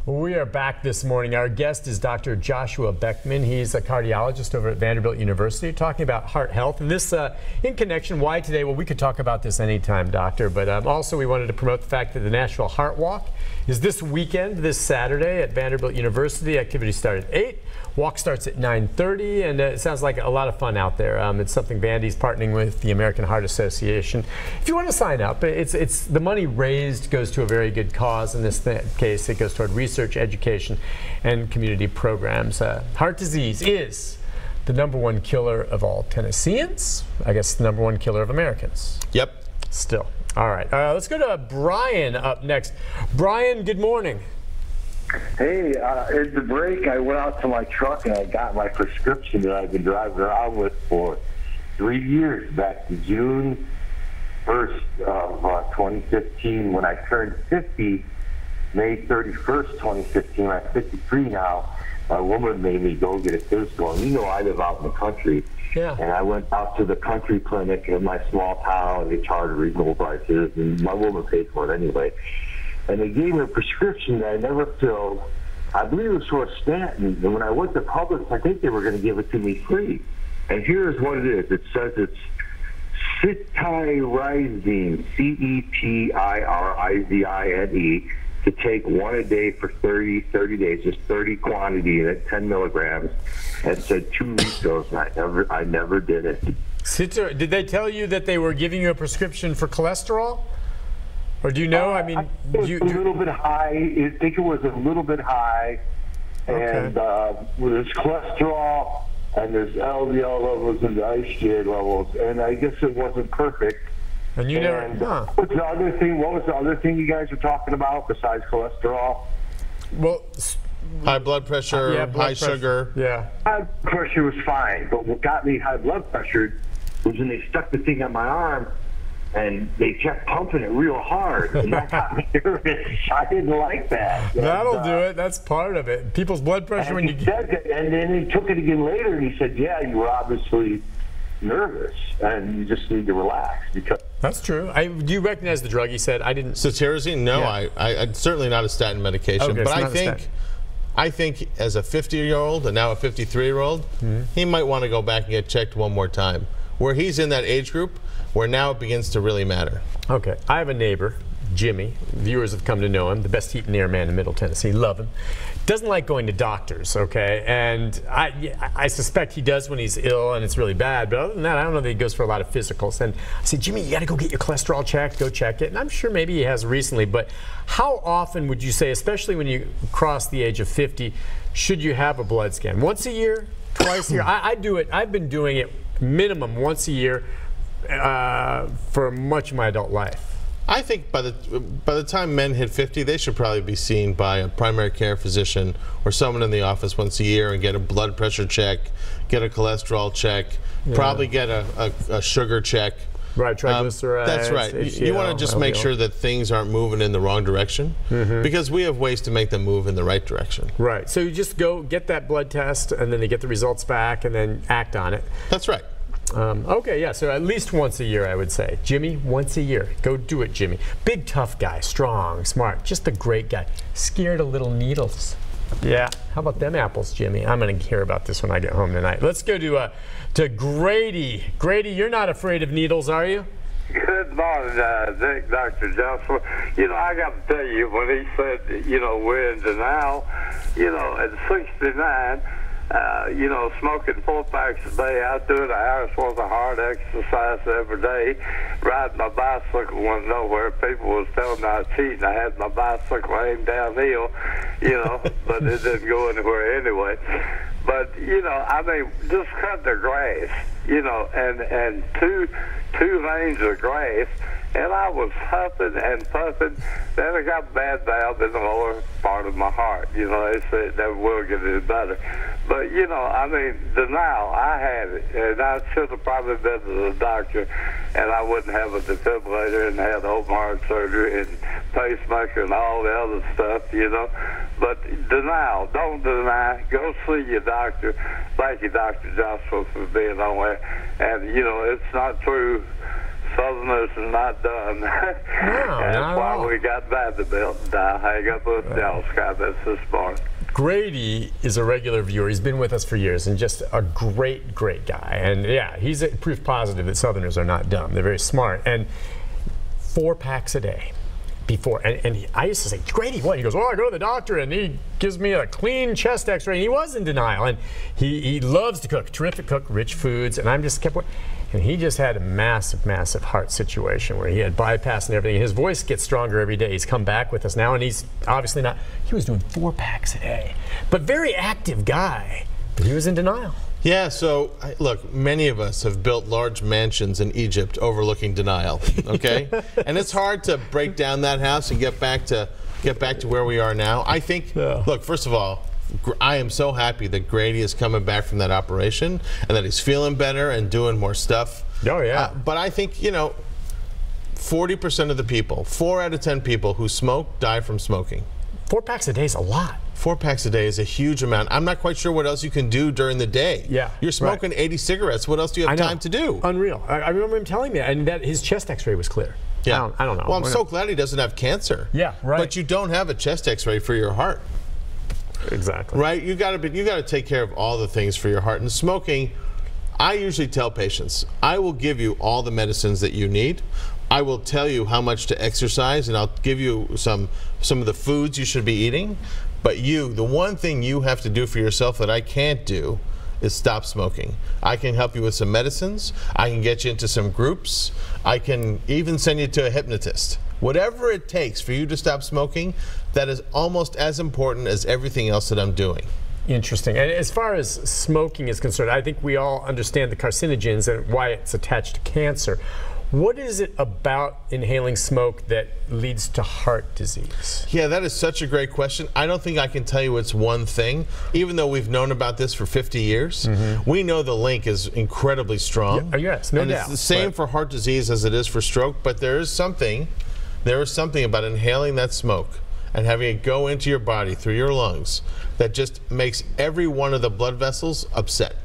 We are back this morning. Our guest is Dr. Joshua Beckman. He's a cardiologist over at Vanderbilt University, talking about heart health. And this, in connection, why today? Well, we could talk about this anytime, doctor. But also, we wanted to promote the fact that the Nashville Heart Walk is this weekend, this Saturday at Vanderbilt University. Activities start at 8. Walk starts at 9:30, and it sounds like a lot of fun out there. It's something Vandy's partnering with the American Heart Association. If you want to sign up, it's the money raised goes to a very good cause. In this case, it goes toward research, education, and community programs. Heart disease is the #1 killer of all Tennesseans. I guess the #1 killer of Americans. Yep. Still. All right. Let's go to Brian up next. Brian, good morning. Hey, at the break, I went out to my truck and I got my prescription that I've been driving around with for 3 years, back to June 1st of 2015 when I turned 50, May 31st, 2015. I'm 53 now. My woman made me go get a physical. And you know I live out in the country. Yeah. And I went out to the country clinic in my small town. They charged reasonable prices, and my woman paid for it anyway. And they gave me a prescription that I never filled. I believe it was for a statin. And when I went to Publix, I think they were going to give it to me free. And here's what it is. It says it's cetirizine, C-E-T-I-R-I-Z-I-N-E, to take one a day for 30 days, just 30 quantity in it, 10 milligrams. And it said 2 refills, and I never did it. Did they tell you that they were giving you a prescription for cholesterol? Or do you know? I mean, it was a little bit high. I think it was a little bit high. And there's cholesterol, and there's LDL levels and the IgA levels. And I guess it wasn't perfect. And you never. What was the other thing you guys were talking about besides cholesterol? Well, high blood pressure, high sugar. Yeah. High pressure was fine, but what got me high blood pressure was when they stuck the thing on my arm and they kept pumping it real hard, and that got me nervous. I didn't like that. That'll do it. That's part of it. People's blood pressure when you get it, and then he took it again later, and he said, "Yeah, you were obviously nervous, and you just need to relax." Because that's true. Do you recognize the drug? He said, "I didn't." Cetirizine? No, yeah. I'm certainly not a statin medication, okay, but I think as a 50-year-old and now a 53-year-old, he might want to go back and get checked one more time. Where he's in that age group, where now it begins to really matter. Okay, I have a neighbor, Jimmy. Viewers have come to know him, the best heat and air man in Middle Tennessee. Love him. Doesn't like going to doctors, okay? And I suspect he does when he's ill and it's really bad. But other than that, I don't know that he goes for a lot of physicals. And I said, Jimmy, you got to go get your cholesterol checked. Go check it. And I'm sure maybe he has recently. But how often would you say, especially when you cross the age of 50, should you have a blood scan? Once a year? Twice a year? I do it. I've been doing it minimum once a year for much of my adult life. I think by the time men hit 50, they should probably be seen by a primary care physician or someone in the office once a year and get a blood pressure check, get a cholesterol check, probably get a sugar check. Right, triglycerides. That's right. HDL, you want to just make sure that things aren't moving in the wrong direction, because we have ways to make them move in the right direction. Right. So you just go get that blood test, and then they get the results back, and then act on it. That's right. Okay, yeah, so at least once a year, I would say. Jimmy, once a year. Go do it, Jimmy. Big, tough guy, strong, smart, just a great guy. Scared of little needles. Yeah. How about them apples, Jimmy? I'm going to hear about this when I get home tonight. Let's go to Grady. Grady, you're not afraid of needles, are you? Good morning, Dr. Joshua. You know, I got to tell you, when he said, you know, we're in denial, you know, at 69, you know, smoking 4 packs a day, I do an hour's worth of hard exercise every day. Riding my bicycle went nowhere. People was telling me I was cheating. I had my bicycle aimed downhill, you know, but it didn't go anywhere anyway. But, you know, I mean, just cut the grass, you know, and two lanes of grass, and I was huffing and puffing. Then I got bad valve in the lower part of my heart. You know, they said that will get it better. But, you know, I mean, denial, I had it, and I should have probably been to the doctor, and I wouldn't have a defibrillator and have open heart surgery and pacemaker and all the other stuff, you know. But denial, don't deny. Go see your doctor. Thank you, Dr. Joshua, for being on there. And, you know, it's not true Southerners are not done. That's not why at all. we got Vanderbilt. I hang up with Dallas guy. That's this part. Grady is a regular viewer. He's been with us for years and just a great, great guy. And yeah, he's proof positive that Southerners are not dumb. They're very smart. And 4 packs a day. Before, I used to say, Grady, what? He goes, well, I go to the doctor and he gives me a clean chest x-ray. And he was in denial. And he loves to cook, terrific cook, rich foods. And I'm just kept, and he just had a massive, massive heart situation where he had bypass and everything. His voice gets stronger every day. He's come back with us now, and he's obviously not, he was doing 4 packs a day. But very active guy, but he was in denial. Yeah, so look, many of us have built large mansions in Egypt overlooking denial, okay? And it's hard to break down that house and get back to where we are now. I think, look, first of all, I am so happy that Grady is coming back from that operation and that he's feeling better and doing more stuff. Oh, yeah. But I think, 40% of the people, 4 out of 10 people who smoke die from smoking. 4 packs a day is a lot. 4 packs a day is a huge amount. I'm not quite sure what else you can do during the day. Yeah, you're smoking 80 cigarettes. What else do you have time to do? Unreal. I remember him telling me, and that his chest X-ray was clear. Yeah, I don't know. Well, I'm so glad he doesn't have cancer. Yeah, right. But you don't have a chest X-ray for your heart. Exactly. Right. You got to take care of all the things for your heart. And smoking, I usually tell patients, I will give you all the medicines that you need. I will tell you how much to exercise, and I'll give you some of the foods you should be eating. But the one thing you have to do for yourself that I can't do is stop smoking. I can help you with some medicines. I can get you into some groups. I can even send you to a hypnotist. Whatever it takes for you to stop smoking, that is almost as important as everything else that I'm doing. Interesting. And as far as smoking is concerned, I think we all understand the carcinogens and why it's attached to cancer. What is it about inhaling smoke that leads to heart disease? Yeah, that is such a great question. I don't think I can tell you it's one thing. Even though we've known about this for 50 years, we know the link is incredibly strong. Yeah, yes, no doubt. It's the same for heart disease as it is for stroke, but there is something about inhaling that smoke and having it go into your body through your lungs that just makes every one of the blood vessels upset.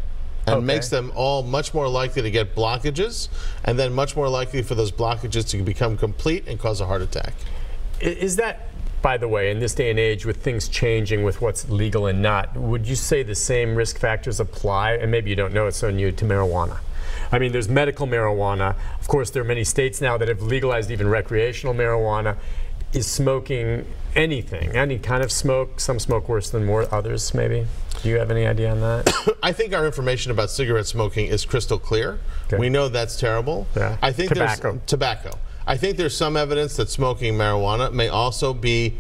And makes them all much more likely to get blockages, and then much more likely for those blockages to become complete and cause a heart attack. Is that, by the way, in this day and age with things changing with what's legal and not, would you say the same risk factors apply? And maybe you don't know, it's so new, to marijuana. I mean, there's medical marijuana. Of course, there are many states now that have legalized even recreational marijuana. Is smoking anything, any kind of smoke? Some smoke worse than more others, maybe? Do you have any idea on that? I think our information about cigarette smoking is crystal clear. Okay. We know that's terrible. Yeah. I think Tobacco. Tobacco. I think there's some evidence that smoking marijuana may also be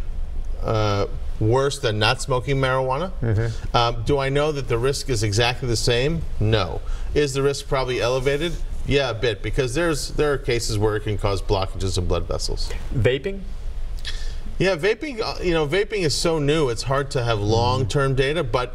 worse than not smoking marijuana. Do I know that the risk is exactly the same? No. Is the risk probably elevated? Yeah, a bit, because there are cases where it can cause blockages of blood vessels. Vaping? Yeah, vaping, vaping is so new, it's hard to have long-term data, but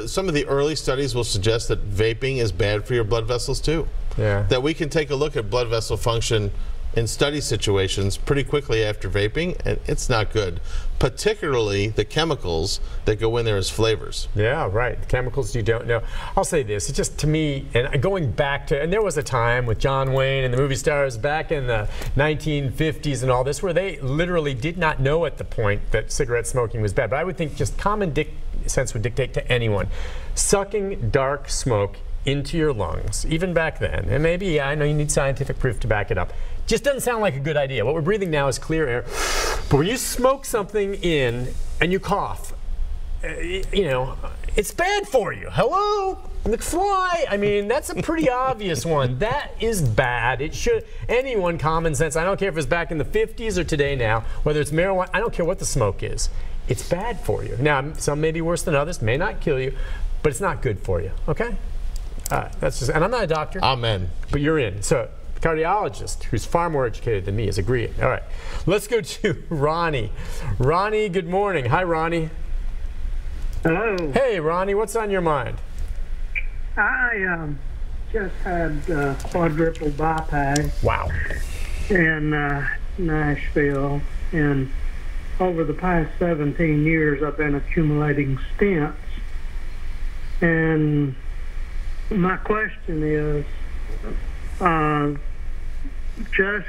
some of the early studies will suggest that vaping is bad for your blood vessels too. Yeah. That we can take a look at blood vessel function in study situations pretty quickly after vaping, and it's not good. Particularly the chemicals that go in there as flavors. Yeah, right. The chemicals you don't know. I'll say this, it's just to me, and going back to, and there was a time with John Wayne and the movie stars back in the 1950s and all this, where they literally did not know at the point that cigarette smoking was bad. But I would think just common sense would dictate to anyone. Sucking dark smoke into your lungs, even back then, and maybe, I know you need scientific proof to back it up, just doesn't sound like a good idea. What we're breathing now is clear air. But when you smoke something in and you cough, it's bad for you. Hello? McFly? I mean, that's a pretty obvious one. That is bad. It should, anyone common sense, I don't care if it's back in the 50s or today now, whether it's marijuana, I don't care what the smoke is. It's bad for you. Now, some may be worse than others, may not kill you, but it's not good for you, okay? That's just, and I'm not a doctor. Amen. But you're in. So, cardiologist, who's far more educated than me, is agreeing. All right, let's go to Ronnie. Ronnie, good morning. Hi, Ronnie. Hello. Hey, Ronnie, what's on your mind? I just had quadruple bypass. Wow. In Nashville, and over the past 17 years, I've been accumulating stents. And my question is, just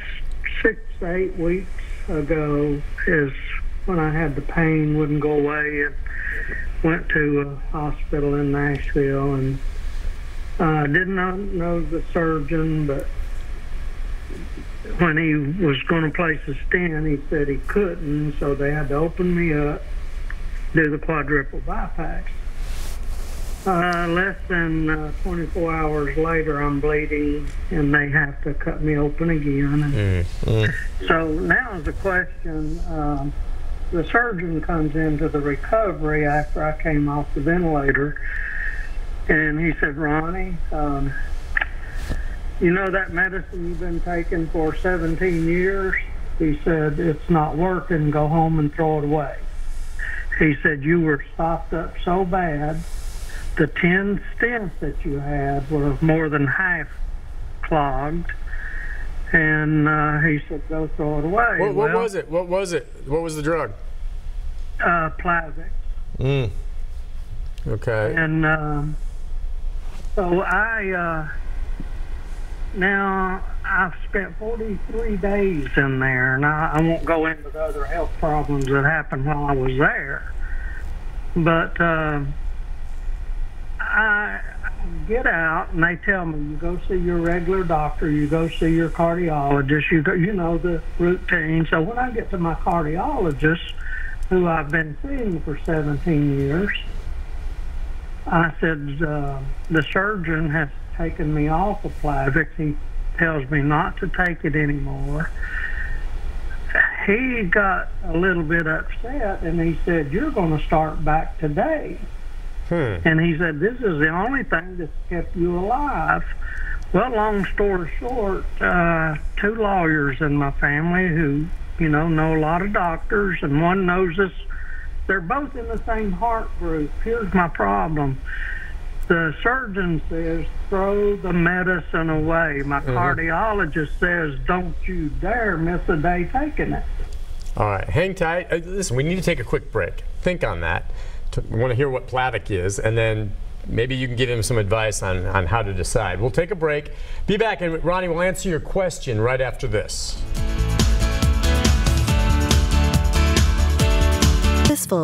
6 to 8 weeks ago is when I had the pain, wouldn't go away, and went to a hospital in Nashville, and I did not know the surgeon, but when he was going to place a stent, he said he couldn't, so they had to open me up, do the quadruple bypass. Less than 24 hours later, I'm bleeding, and they have to cut me open again. So now the question, the surgeon comes into the recovery after I came off the ventilator, and he said, Ronnie, you know that medicine you've been taking for 17 years? He said, it's not working, go home and throw it away. He said, you were stopped up so bad, the 10 stents that you had were more than half clogged. And he said, go throw it away. What was it? What was it? What was the drug? Plavix. Okay. And so now I've spent 43 days in there, and I won't go into the other health problems that happened while I was there. But I get out, and they tell me, you go see your regular doctor, you go see your cardiologist, you know the routine. So when I get to my cardiologist, who I've been seeing for 17 years, I said, the surgeon has taken me off of Plavix. He tells me not to take it anymore. He got a little bit upset, and he said, you're going to start back today. And he said, this is the only thing that's kept you alive. Well, long story short, 2 lawyers in my family who, know a lot of doctors, and one knows us. They're both in the same heart group. Here's my problem. The surgeon says, throw the medicine away. My cardiologist says, don't you dare miss a day taking it. All right, hang tight. Listen, we need to take a quick break. Think on that. We want to hear what Plavix is, and then maybe you can give him some advice on how to decide. We'll take a break. Be back, and Ronnie will answer your question right after this. Full